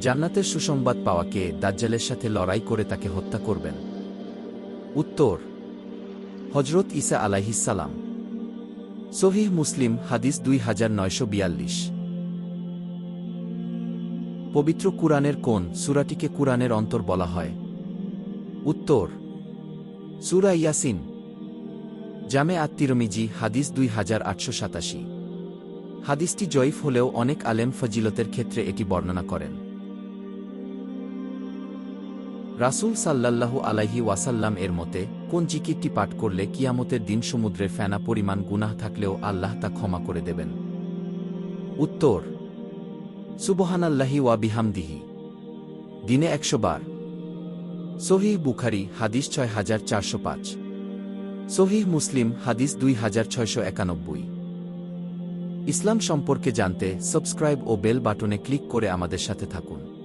জান্নাতের সুসংবাদ পাওয়া কে দাজ্জালের সাথে লড়াই করে তাকে হত্যা করবেন? উত্তর, হজরত ঈসা আলাইহিসসালাম। সহিহ মুসলিম হাদিস 2942। পবিত্র কুরআনের কোন সূরাটিকে কুরআনের অন্তর বলা হয়? উত্তর, সূরা ইয়াসিন। জামে আত-তিরমিজি হাদিস 2887। হাদিসটি জয়ীফ হলেও অনেক আলেম ফজিলতের ক্ষেত্রে এটি বর্ণনা করেন। রাসূল সাল্লাল্লাহু আলাইহি ওয়াসাল্লাম এর মতে কোন জিকিরটি পাঠ করলে কিয়ামতের দিন সমুদ্রের ফেনা পরিমাণ গুনাহ থাকলেও আল্লাহ তা ক্ষমা করে দেবেন? উত্তর, সুবহানাল্লাহি ওয়া বিহামদিহি, দিনে 100 বার। সহিহ বুখারী হাদিস 6405। সহিহ মুসলিম হাদিস 2691। ইসলাম সম্পর্কে জানতে সাবস্ক্রাইব ও বেল বাটনে ক্লিক করে আমাদের সাথে থাকুন।